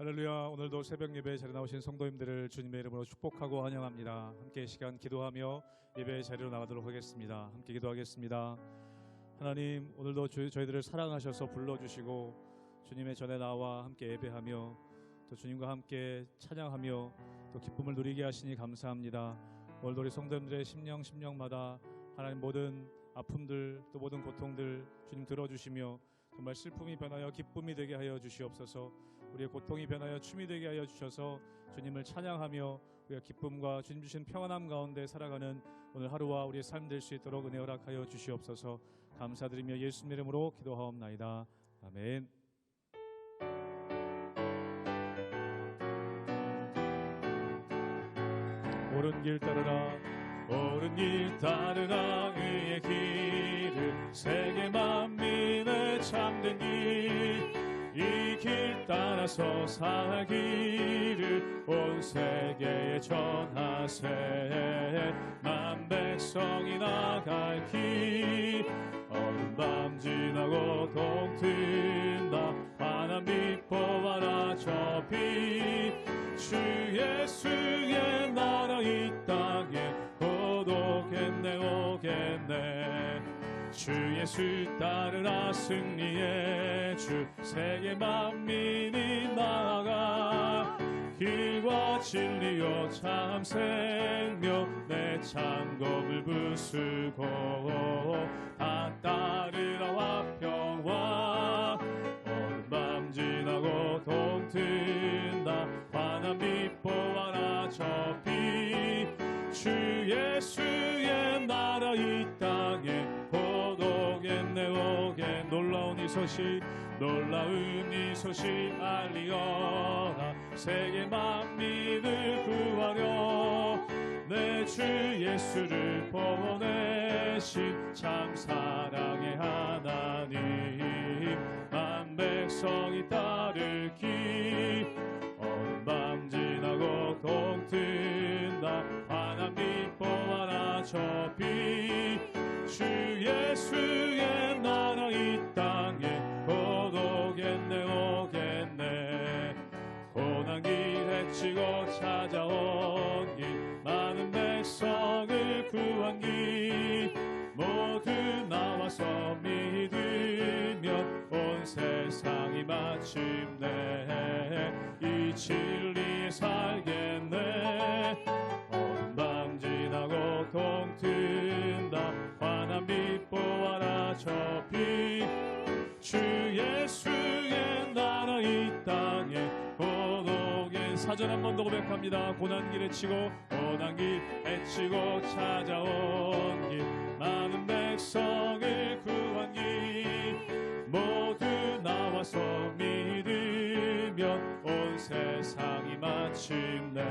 할렐루야. 오늘도 새벽 예배에 자리에 나오신 성도님들을 주님의 이름으로 축복하고 환영합니다. 함께 이 시간 기도하며 예배의 자리로 나가도록 하겠습니다. 함께 기도하겠습니다. 하나님, 오늘도 저희들을 사랑하셔서 불러주시고 주님의 전에 나와 함께 예배하며 또 주님과 함께 찬양하며 또 기쁨을 누리게 하시니 감사합니다. 오늘도 우리 성도님들의 심령마다 하나님 모든 아픔들 또 모든 고통들 주님 들어주시며 정말 슬픔이 변하여 기쁨이 되게 하여 주시옵소서. 우리의 고통이 변하여 춤이 되게 하여 주셔서 주님을 찬양하며 우리가 기쁨과 주님 주신 평안함 가운데 살아가는 오늘 하루와 우리의 삶 될 수 있도록 은혜 허락하여 주시옵소서. 감사드리며 예수님 이름으로 기도하옵나이다. 아멘. 옳은 길 따르라, 옳은 길 따르라. 의의 길은 세계 만민의 참된 길, 이 길 따라서 살기를 온 세계에 전하세. 만 백성이 나갈 길, 어두운 밤 지나고 동튼다. 환한 빛보아라 저 빛, 주 예수의 나라 이 땅에 곧 오겠네 오겠네. 주 예수 따르라 승리의 주, 세계 만민이 나아가 길과 진리요 참 생명 내 창검을 부수고 다 따르라 화평화. 어두운 밤 지나고 동튼다. 환한 빛 보아라 저 빛, 주 예수의 나라 이 땅에 곧 오겠네 오겠네. 놀라운 이 소식 알리어라. 세계 만민을 구하려 내 주 예수를 보내신 참 사랑의 하나님. 만 백성이 따를 길, 어두운 밤 지나고 동튼다. 환한 빛 보아라 저 빛, 주 예수의 나라 이 땅에 곧 오겠네 오겠네. 고난길 헤치고 찾아온 길, 많은 백성을 구한 길, 모두 나와서 믿으면 온 세상이 마침내 이 진리에 살겠네. 어두운 밤 지나고 동튼다. 환한 빛 보아라 저 빛, 주 예수의 나라 이 땅에 곧 오겠네. 사전 한 번 더 고백합니다. 고난길 헤치고 찾아온 길, 많은 백성을 구한 길, 모두 나와서 믿으면 온 세상이 마침내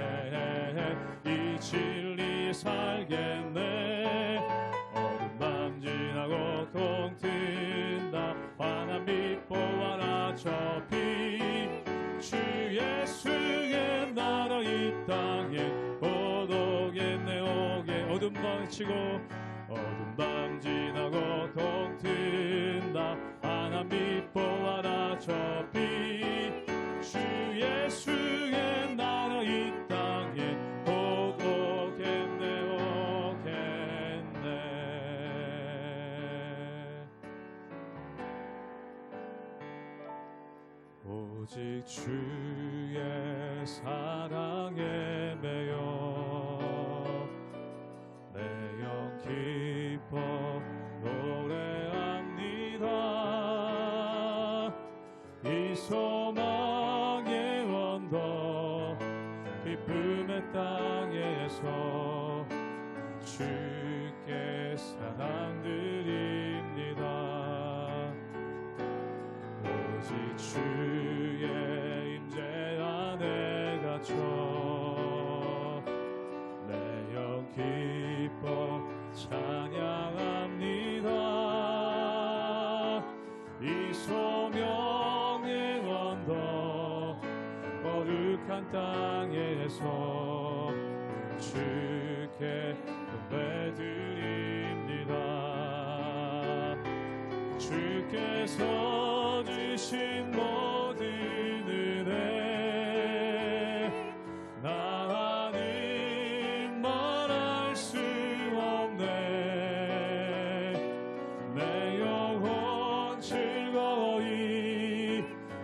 이 진리에 살겠네. 어두운 밤 지나고 동튼다. 환한 빛 보아라 저 빛, 주 예수의 나라 이 땅에 곧 오겠네 오게. 어두운 밤 치고 어두운 밤 지나고 동튼다. 환한 빛 보아라 저 빛, 주 예수의 나라 이 땅에 곧 오겠네 오겠네. 오직 주의 사랑에 매여 내 영 기뻐 노래합니다. 이 소망의 언덕 기쁨의 땅에서 주께 사랑드립니다. 오직 주의 임재 안에 갇혀 내 영 기뻐 찬양합니다. 이 소명의 언덕 거룩한 땅에서 주께 예배드립니다. 주께서 주신 모든 은혜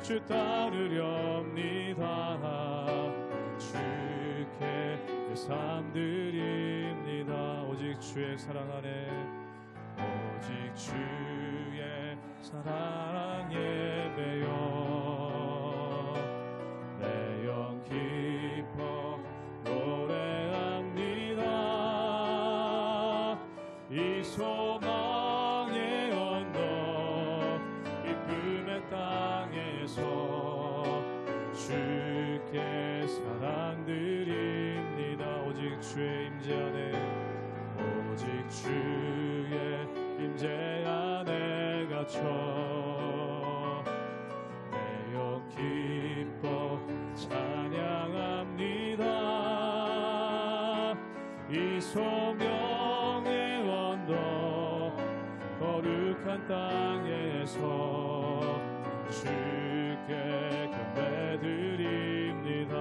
주 따르렵니다. 주께 내 삶 드립니다. 오직 주의 사랑 안에, 오직 주의 사랑 예배여 내 영 기뻐 노래합니다. 이 소망의 언덕 기쁨의 땅에서 주께 사랑 드립니다. 오직 주의 임재 안에, 오직 주의 임재 안에 갇혀 내 영 기뻐 찬양합니다. 이 소명의 언덕 거룩한 땅에서 주께 경배드립니다.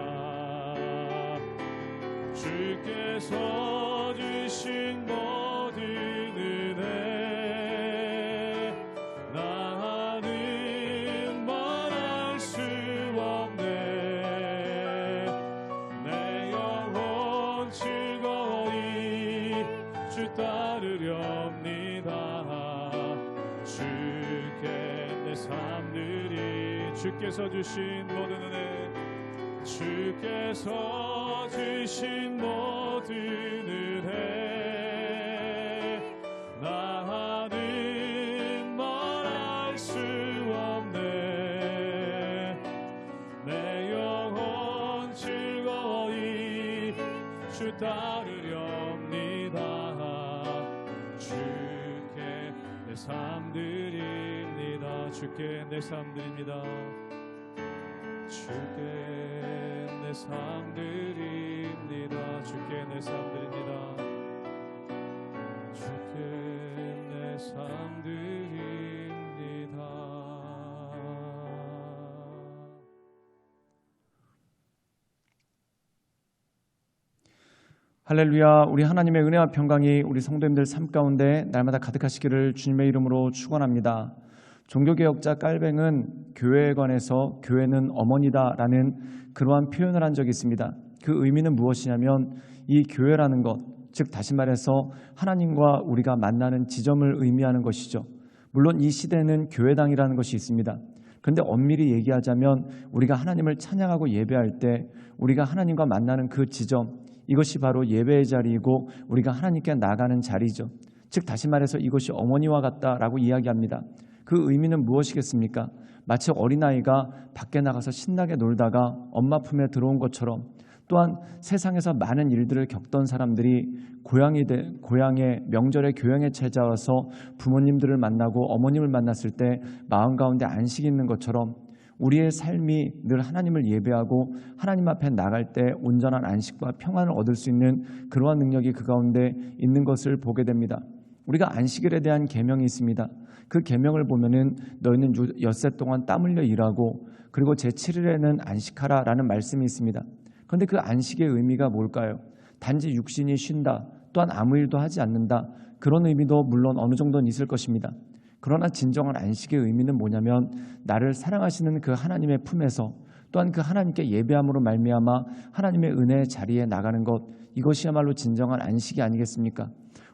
주께서 주신 모든 은혜 나는 말할 수 없네. 내 영혼 즐거이 주 따르렵니다. 주께 내 삶 드리, 주께서 주신 모든 은혜, 주께서 주신 모든 은혜 나는 말할 수 없네. 내 영혼 즐거이 주 따르렵니다. 주께 내 삶 드립니다. 주께 내 삶 드립니다. 주께 내 삶 드립니다. 주께 내 삶 드립니다. 주께 내 삶 드립니다. 할렐루야. 우리 하나님의 은혜와 평강이 우리 성도님들 삶 가운데 날마다 가득하시기를 주님의 이름으로 축원합니다. 종교개혁자 깔뱅은 교회에 관해서 교회는 어머니다라는 그러한 표현을 한 적이 있습니다. 그 의미는 무엇이냐면 이 교회라는 것, 즉 다시 말해서 하나님과 우리가 만나는 지점을 의미하는 것이죠. 물론 이 시대는 교회당이라는 것이 있습니다. 그런데 엄밀히 얘기하자면 우리가 하나님을 찬양하고 예배할 때 우리가 하나님과 만나는 그 지점, 이것이 바로 예배의 자리이고 우리가 하나님께 나가는 자리죠. 즉 다시 말해서 이것이 어머니와 같다라고 이야기합니다. 그 의미는 무엇이겠습니까? 마치 어린아이가 밖에 나가서 신나게 놀다가 엄마 품에 들어온 것처럼, 또한 세상에서 많은 일들을 겪던 사람들이 고향의 명절에 교양에 찾아와서 부모님들을 만나고 어머님을 만났을 때 마음 가운데 안식이 있는 것처럼 우리의 삶이 늘 하나님을 예배하고 하나님 앞에 나갈 때 온전한 안식과 평안을 얻을 수 있는 그러한 능력이 그 가운데 있는 것을 보게 됩니다. 우리가 안식일에 대한 계명이 있습니다. 그 계명을 보면은 너희는 엿새 동안 땀 흘려 일하고 그리고 제7일에는 안식하라라는 말씀이 있습니다. 그런데 그 안식의 의미가 뭘까요? 단지 육신이 쉰다, 또한 아무 일도 하지 않는다, 그런 의미도 물론 어느 정도는 있을 것입니다. 그러나 진정한 안식의 의미는 뭐냐면 나를 사랑하시는 그 하나님의 품에서 또한 그 하나님께 예배함으로 말미암아 하나님의 은혜의 자리에 나가는 것, 이것이야말로 진정한 안식이 아니겠습니까?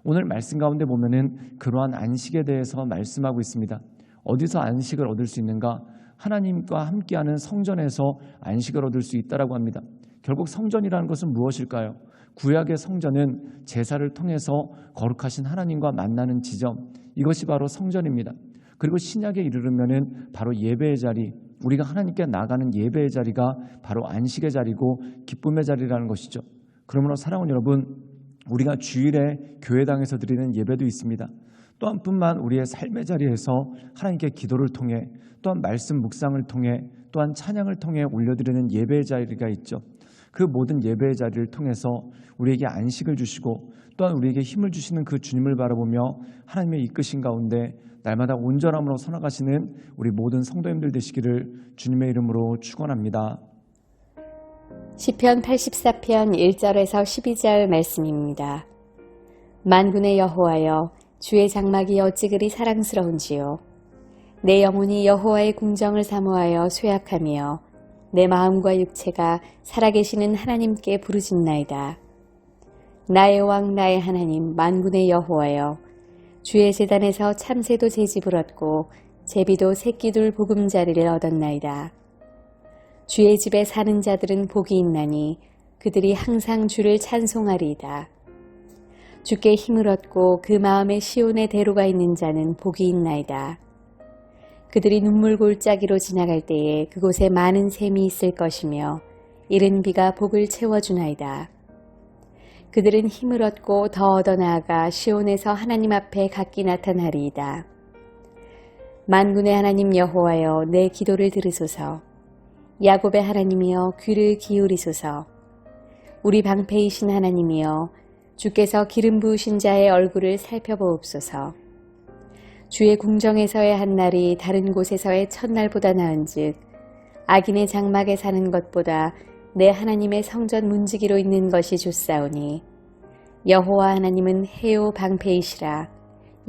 오늘 말씀 가운데 보면은 그러한 안식에 대해서 말씀하고 있습니다. 어디서 안식을 얻을 수 있는가? 하나님과 함께하는 성전에서 안식을 얻을 수 있다라고 합니다. 결국 성전이라는 것은 무엇일까요? 구약의 성전은 제사를 통해서 거룩하신 하나님과 만나는 지점, 이것이 바로 성전입니다. 그리고 신약에 이르르면은 바로 예배의 자리, 우리가 하나님께 나가는 예배의 자리가 바로 안식의 자리고 기쁨의 자리라는 것이죠. 그러므로 사랑하는 여러분, 우리가 주일에 교회당에서 드리는 예배도 있습니다. 또한 뿐만 우리의 삶의 자리에서 하나님께 기도를 통해, 또한 말씀 묵상을 통해, 또한 찬양을 통해 올려드리는 예배의 자리가 있죠. 그 모든 예배의 자리를 통해서 우리에게 안식을 주시고 또한 우리에게 힘을 주시는 그 주님을 바라보며 하나님의 이끄신 가운데 날마다 온전함으로 살아가시는 우리 모든 성도님들 되시기를 주님의 이름으로 축원합니다. 시편 84편 1절에서 12절 말씀입니다. 만군의 여호와여, 주의 장막이 어찌 그리 사랑스러운지요. 내 영혼이 여호와의 궁정을 사모하여 쇠약하며 내 마음과 육체가 살아계시는 하나님께 부르짖나이다. 나의 왕 나의 하나님 만군의 여호와여, 주의 제단에서 참새도 제집을 얻고 제비도 새끼둘 보금자리를 얻었나이다. 주의 집에 사는 자들은 복이 있나니 그들이 항상 주를 찬송하리이다. 주께 힘을 얻고 그 마음에 시온의 대로가 있는 자는 복이 있나이다. 그들이 눈물 골짜기로 지나갈 때에 그곳에 많은 샘이 있을 것이며 이른 비가 복을 채워주나이다. 그들은 힘을 얻고 더 얻어나아가 시온에서 하나님 앞에 각기 나타나리이다. 만군의 하나님 여호와여, 내 기도를 들으소서. 야곱의 하나님이여, 귀를 기울이소서. 우리 방패이신 하나님이여, 주께서 기름 부으신 자의 얼굴을 살펴보옵소서. 주의 궁정에서의 한날이 다른 곳에서의 첫날보다 나은즉 악인의 장막에 사는 것보다 내 하나님의 성전 문지기로 있는 것이 좋사오니, 여호와 하나님은 해요 방패이시라.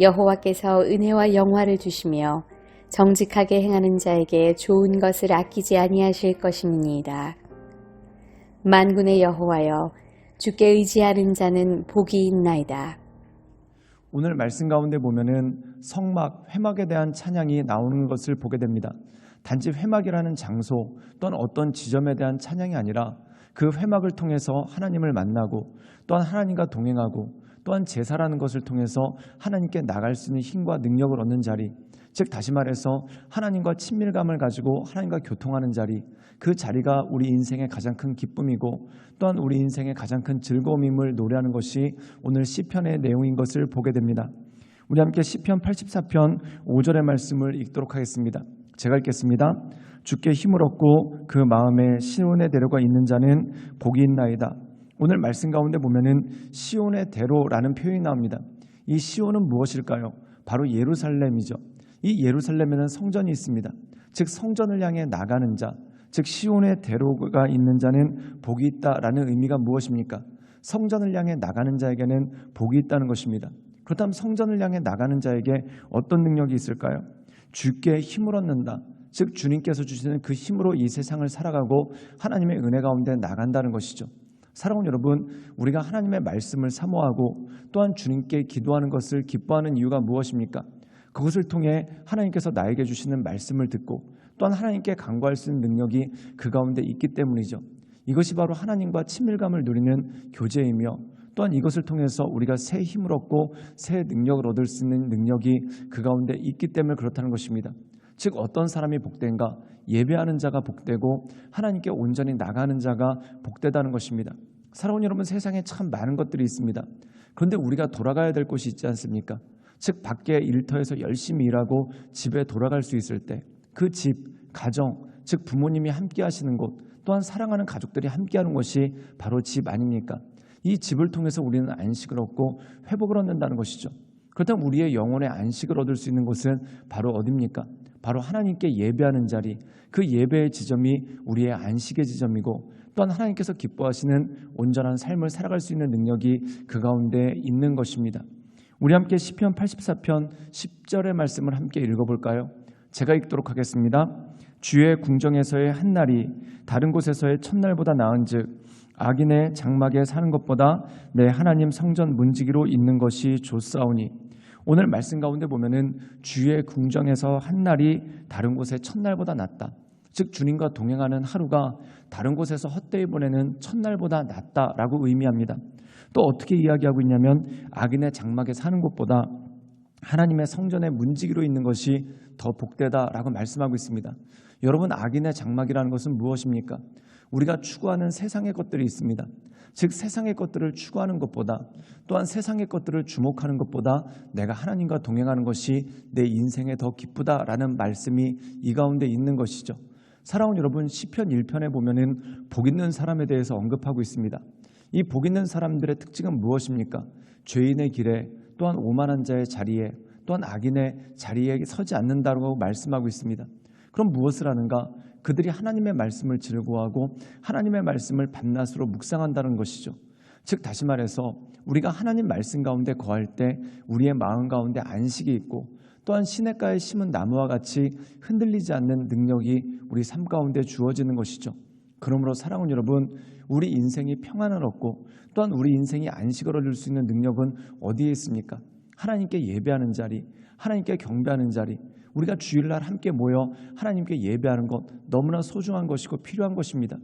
여호와께서 은혜와 영화를 주시며 정직하게 행하는 자에게 좋은 것을 아끼지 아니하실 것임이니이다. 만군의 여호와여, 주께 의지하는 자는 복이 있나이다. 오늘 말씀 가운데 보면은 성막, 회막에 대한 찬양이 나오는 것을 보게 됩니다. 단지 회막이라는 장소 또는 어떤 지점에 대한 찬양이 아니라 그 회막을 통해서 하나님을 만나고 또한 하나님과 동행하고 또한 제사라는 것을 통해서 하나님께 나갈 수 있는 힘과 능력을 얻는 자리, 즉 다시 말해서 하나님과 친밀감을 가지고 하나님과 교통하는 자리, 그 자리가 우리 인생의 가장 큰 기쁨이고 또한 우리 인생의 가장 큰 즐거움임을 노래하는 것이 오늘 시편의 내용인 것을 보게 됩니다. 우리 함께 시편 84편 5절의 말씀을 읽도록 하겠습니다. 제가 읽겠습니다. 주께 힘을 얻고 그 마음에 시온의 대로가 있는 자는 복이 있나이다. 오늘 말씀 가운데 보면은 시온의 대로라는 표현이 나옵니다. 이 시온은 무엇일까요? 바로 예루살렘이죠. 이 예루살렘에는 성전이 있습니다. 즉 성전을 향해 나가는 자, 즉 시온의 대로가 있는 자는 복이 있다라는 의미가 무엇입니까? 성전을 향해 나가는 자에게는 복이 있다는 것입니다. 그렇다면 성전을 향해 나가는 자에게 어떤 능력이 있을까요? 주께 힘을 얻는다. 즉 주님께서 주시는 그 힘으로 이 세상을 살아가고 하나님의 은혜 가운데 나간다는 것이죠. 사랑하는 여러분, 우리가 하나님의 말씀을 사모하고 또한 주님께 기도하는 것을 기뻐하는 이유가 무엇입니까? 그것을 통해 하나님께서 나에게 주시는 말씀을 듣고 또한 하나님께 간구할 수 있는 능력이 그 가운데 있기 때문이죠. 이것이 바로 하나님과 친밀감을 누리는 교제이며 또한 이것을 통해서 우리가 새 힘을 얻고 새 능력을 얻을 수 있는 능력이 그 가운데 있기 때문에 그렇다는 것입니다. 즉 어떤 사람이 복된가? 예배하는 자가 복되고 하나님께 온전히 나가는 자가 복되다는 것입니다. 사랑하는 여러분, 세상에 참 많은 것들이 있습니다. 그런데 우리가 돌아가야 될 곳이 있지 않습니까? 즉 밖에 일터에서 열심히 일하고 집에 돌아갈 수 있을 때 그 집, 가정, 즉 부모님이 함께 하시는 곳, 또한 사랑하는 가족들이 함께하는 것이 바로 집 아닙니까? 이 집을 통해서 우리는 안식을 얻고 회복을 얻는다는 것이죠. 그렇다면 우리의 영혼의 안식을 얻을 수 있는 곳은 바로 어디입니까? 바로 하나님께 예배하는 자리, 그 예배의 지점이 우리의 안식의 지점이고 또한 하나님께서 기뻐하시는 온전한 삶을 살아갈 수 있는 능력이 그 가운데 있는 것입니다. 우리 함께 시편 84편 10절의 말씀을 함께 읽어볼까요? 제가 읽도록 하겠습니다. 주의 궁정에서의 한날이 다른 곳에서의 첫날보다 나은즉 악인의 장막에 사는 것보다 내 하나님 성전 문지기로 있는 것이 좋사오니. 오늘 말씀 가운데 보면은 주의 궁정에서 한날이 다른 곳의 첫날보다 낫다. 즉 주님과 동행하는 하루가 다른 곳에서 헛되이 보내는 첫날보다 낫다라고 의미합니다. 또 어떻게 이야기하고 있냐면 악인의 장막에 사는 것보다 하나님의 성전의 문지기로 있는 것이 더 복되다라고 말씀하고 있습니다. 여러분, 악인의 장막이라는 것은 무엇입니까? 우리가 추구하는 세상의 것들이 있습니다. 즉 세상의 것들을 추구하는 것보다 또한 세상의 것들을 주목하는 것보다 내가 하나님과 동행하는 것이 내 인생에 더 기쁘다라는 말씀이 이 가운데 있는 것이죠. 사랑하는 여러분, 시편 1편에 보면은 복 있는 사람에 대해서 언급하고 있습니다. 이 복 있는 사람들의 특징은 무엇입니까? 죄인의 길에 또한 오만한 자의 자리에 또한 악인의 자리에 서지 않는다고 말씀하고 있습니다. 그럼 무엇을 하는가? 그들이 하나님의 말씀을 즐거워하고 하나님의 말씀을 밤낮으로 묵상한다는 것이죠. 즉 다시 말해서 우리가 하나님 말씀 가운데 거할 때 우리의 마음 가운데 안식이 있고 또한 시냇가에 심은 나무와 같이 흔들리지 않는 능력이 우리 삶 가운데 주어지는 것이죠. 그러므로 사랑하는 여러분, 우리 인생이 평안을 얻고 또한 우리 인생이 안식을 얻을 수 있는 능력은 어디에 있습니까? 하나님께 예배하는 자리, 하나님께 경배하는 자리, 우리가 주일날 함께 모여 하나님께 예배하는 것 너무나 소중한 것이고 필요한 것입니다.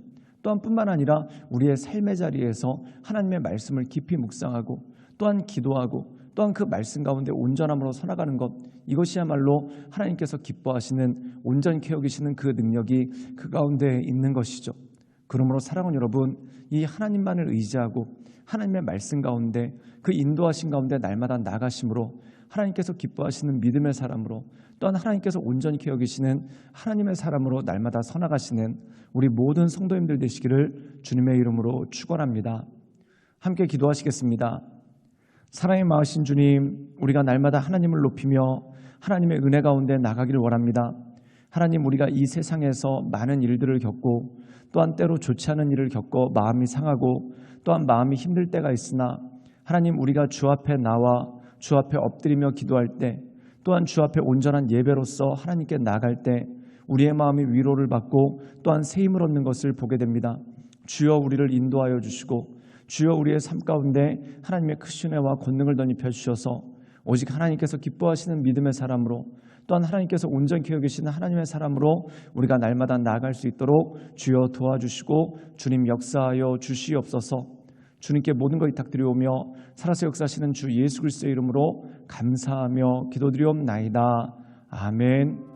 또한 뿐만 아니라 우리의 삶의 자리에서 하나님의 말씀을 깊이 묵상하고 또한 기도하고 또한 그 말씀 가운데 온전함으로 살아가는 것, 이것이야말로 하나님께서 기뻐하시는 온전케 여기시는 그 능력이 그 가운데 있는 것이죠. 그러므로 사랑하는 여러분, 이 하나님만을 의지하고 하나님의 말씀 가운데 그 인도하신 가운데 날마다 나가심으로 하나님께서 기뻐하시는 믿음의 사람으로 또한 하나님께서 온전케 여기시는 하나님의 사람으로 날마다 서나가시는 우리 모든 성도님들 되시기를 주님의 이름으로 축원합니다. 함께 기도하시겠습니다. 사랑의 마으신 주님, 우리가 날마다 하나님을 높이며 하나님의 은혜 가운데 나가기를 원합니다. 하나님, 우리가 이 세상에서 많은 일들을 겪고 또한 때로 좋지 않은 일을 겪고 마음이 상하고 또한 마음이 힘들 때가 있으나 하나님, 우리가 주 앞에 나와 주 앞에 엎드리며 기도할 때 또한 주 앞에 온전한 예배로서 하나님께 나갈 때 우리의 마음이 위로를 받고 또한 새 힘을 얻는 것을 보게 됩니다. 주여 우리를 인도하여 주시고 주여 우리의 삶 가운데 하나님의 크신 은혜와 권능을 덧입혀 주셔서 오직 하나님께서 기뻐하시는 믿음의 사람으로 또한 하나님께서 온전케 여기시는 하나님의 사람으로 우리가 날마다 나아갈 수 있도록 주여 도와주시고 주님 역사하여 주시옵소서. 주님께 모든 것 부탁드리오며 살아서 역사하시는 주 예수 그리스도의 이름으로 감사하며 기도드리옵나이다. 아멘.